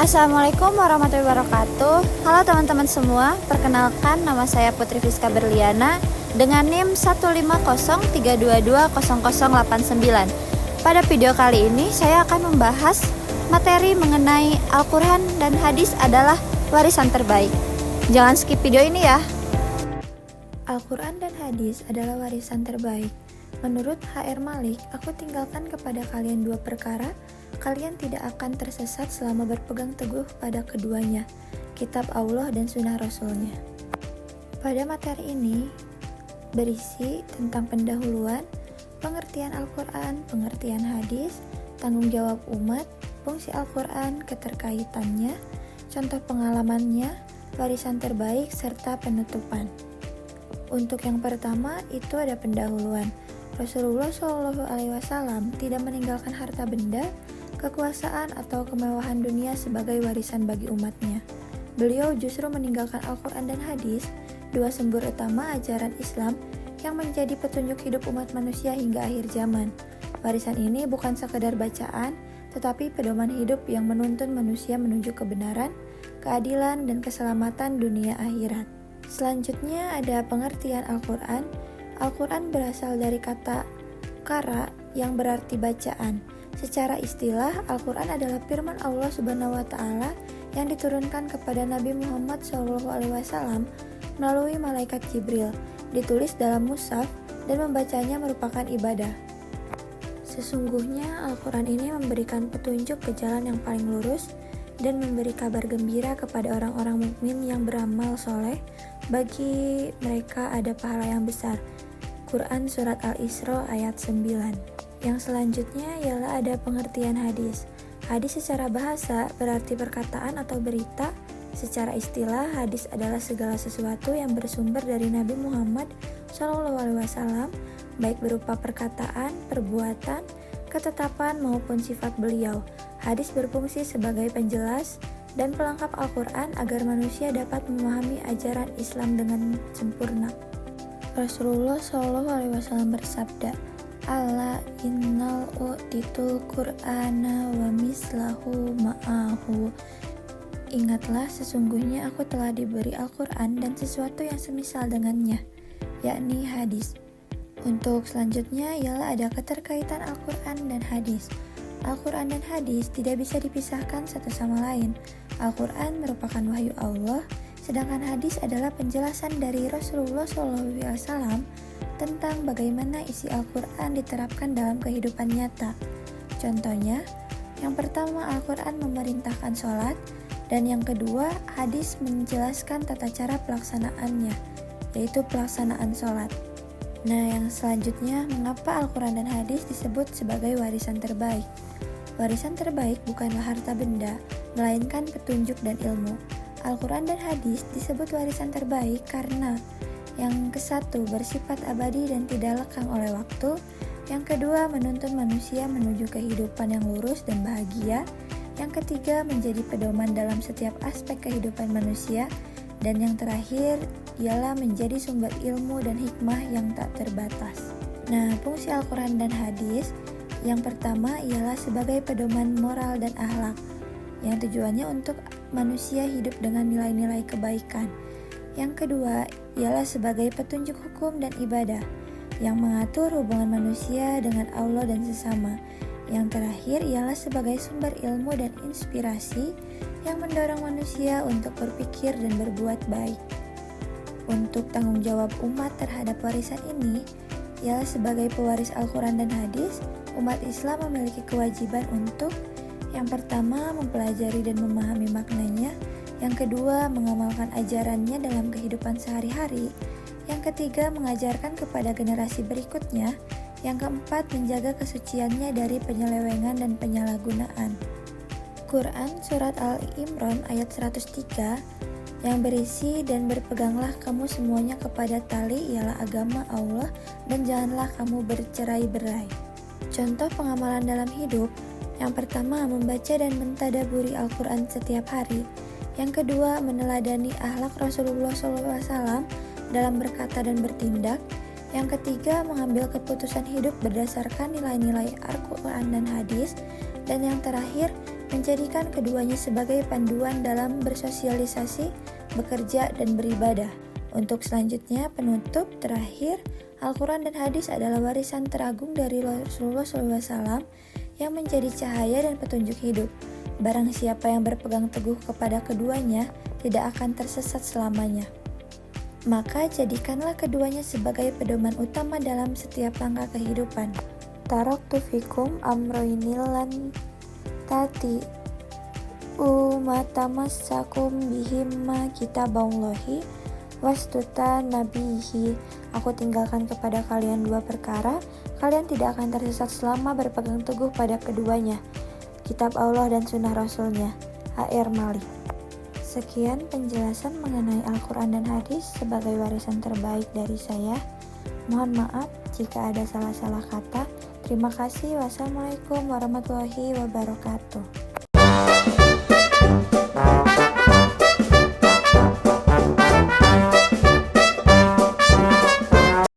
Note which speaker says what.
Speaker 1: Assalamualaikum warahmatullahi wabarakatuh. Halo teman-teman semua, perkenalkan nama saya Putri Fiska Berliana dengan NIM 15032200089. Pada video kali ini saya akan membahas materi mengenai Al-Quran dan hadis adalah warisan terbaik. Jangan skip video ini ya. Al-Quran dan hadis adalah warisan terbaik. Menurut H.R. Malik, aku tinggalkan kepada kalian dua perkara. Kalian tidak akan tersesat selama berpegang teguh pada keduanya, kitab Allah dan sunnah Rasulnya. Pada materi ini berisi tentang pendahuluan, pengertian Al-Quran, pengertian hadis, tanggung jawab umat, fungsi Al-Quran, keterkaitannya, contoh pengalamannya, warisan terbaik, serta penutupan. Untuk yang pertama itu ada pendahuluan. Rasulullah SAW tidak meninggalkan harta benda, kekuasaan atau kemewahan dunia sebagai warisan bagi umatnya. Beliau justru meninggalkan Al-Quran dan hadis, dua sumber utama ajaran Islam yang menjadi petunjuk hidup umat manusia hingga akhir zaman. Warisan ini bukan sekedar bacaan, tetapi pedoman hidup yang menuntun manusia menuju kebenaran, keadilan, dan keselamatan dunia akhirat. Selanjutnya ada pengertian Al-Quran. Al-Quran berasal dari kata qara yang berarti bacaan. Secara istilah, Al-Quran adalah firman Allah Subhanahu wa Ta'ala yang diturunkan kepada Nabi Muhammad SAW melalui malaikat Jibril, ditulis dalam mushaf, dan membacanya merupakan ibadah. Sesungguhnya Al-Quran ini memberikan petunjuk ke jalan yang paling lurus dan memberi kabar gembira kepada orang-orang mukmin yang beramal soleh. Bagi mereka ada pahala yang besar. Quran Surat Al-Isra ayat 9. Yang selanjutnya ialah ada pengertian hadis. Hadis secara bahasa berarti perkataan atau berita. Secara istilah, hadis adalah segala sesuatu yang bersumber dari Nabi Muhammad SAW, baik berupa perkataan, perbuatan, ketetapan maupun sifat beliau. Hadis berfungsi sebagai penjelas dan pelengkap Al-Quran agar manusia dapat memahami ajaran Islam dengan sempurna. Rasulullah SAW bersabda, "Ala innal utitul Qur'ana wa mislahu ma'ahu." Ingatlah, sesungguhnya aku telah diberi Al-Quran dan sesuatu yang semisal dengannya, yakni hadis. Untuk selanjutnya ialah ada keterkaitan Al-Quran dan hadis. Al-Quran dan hadis tidak bisa dipisahkan satu sama lain. Al-Quran merupakan wahyu Allah, sedangkan hadis adalah penjelasan dari Rasulullah SAW tentang bagaimana isi Al-Quran diterapkan dalam kehidupan nyata. Contohnya, yang pertama Al-Quran memerintahkan sholat, dan yang kedua hadis menjelaskan tata cara pelaksanaannya, yaitu pelaksanaan sholat. Nah, yang selanjutnya, mengapa Al-Quran dan hadis disebut sebagai warisan terbaik? Warisan terbaik bukanlah harta benda, melainkan petunjuk dan ilmu. Al-Quran dan hadis disebut warisan terbaik karena yang kesatu bersifat abadi dan tidak lekang oleh waktu. Yang kedua menuntun manusia menuju kehidupan yang lurus dan bahagia. Yang ketiga menjadi pedoman dalam setiap aspek kehidupan manusia. Dan yang terakhir ialah menjadi sumber ilmu dan hikmah yang tak terbatas. Nah, fungsi Al-Quran dan hadis yang pertama ialah sebagai pedoman moral dan akhlak, yang tujuannya untuk manusia hidup dengan nilai-nilai kebaikan. Yang kedua ialah sebagai petunjuk hukum dan ibadah yang mengatur hubungan manusia dengan Allah dan sesama. Yang terakhir ialah sebagai sumber ilmu dan inspirasi yang mendorong manusia untuk berpikir dan berbuat baik. Untuk tanggung jawab umat terhadap warisan ini ialah sebagai pewaris Al-Quran dan hadis, umat Islam memiliki kewajiban untuk yang pertama mempelajari dan memahami maknanya, yang kedua mengamalkan ajarannya dalam kehidupan sehari-hari, yang ketiga mengajarkan kepada generasi berikutnya, yang keempat menjaga kesuciannya dari penyelewengan dan penyalahgunaan. Quran Surat Al-Imran ayat 103 yang berisi, "Dan berpeganglah kamu semuanya kepada tali ialah agama Allah, dan janganlah kamu bercerai-berai." Contoh pengamalan dalam hidup, yang pertama membaca dan mentadaburi Al-Quran setiap hari. Yang kedua meneladani akhlak Rasulullah SAW dalam berkata dan bertindak. Yang ketiga mengambil keputusan hidup berdasarkan nilai-nilai Al-Quran dan hadis. Dan yang terakhir menjadikan keduanya sebagai panduan dalam bersosialisasi, bekerja, dan beribadah. Untuk selanjutnya, penutup terakhir, Al-Quran dan hadis adalah warisan teragung dari Rasulullah SAW yang menjadi cahaya dan petunjuk hidup. Barang siapa yang berpegang teguh kepada keduanya tidak akan tersesat selamanya. Maka jadikanlah keduanya sebagai pedoman utama dalam setiap langkah kehidupan. Taraktu fikum amroinil lan tati umatamassakum bihimma kitaballahi wastuta nabihi. Aku tinggalkan kepada kalian dua perkara, kalian tidak akan tersesat selama berpegang teguh pada keduanya, kitab Allah dan sunnah Rasulnya. H.R. Malik. Sekian penjelasan mengenai Al-Quran dan hadis sebagai warisan terbaik dari saya. Mohon maaf jika ada salah-salah kata. Terima kasih. Wassalamualaikum warahmatullahi wabarakatuh.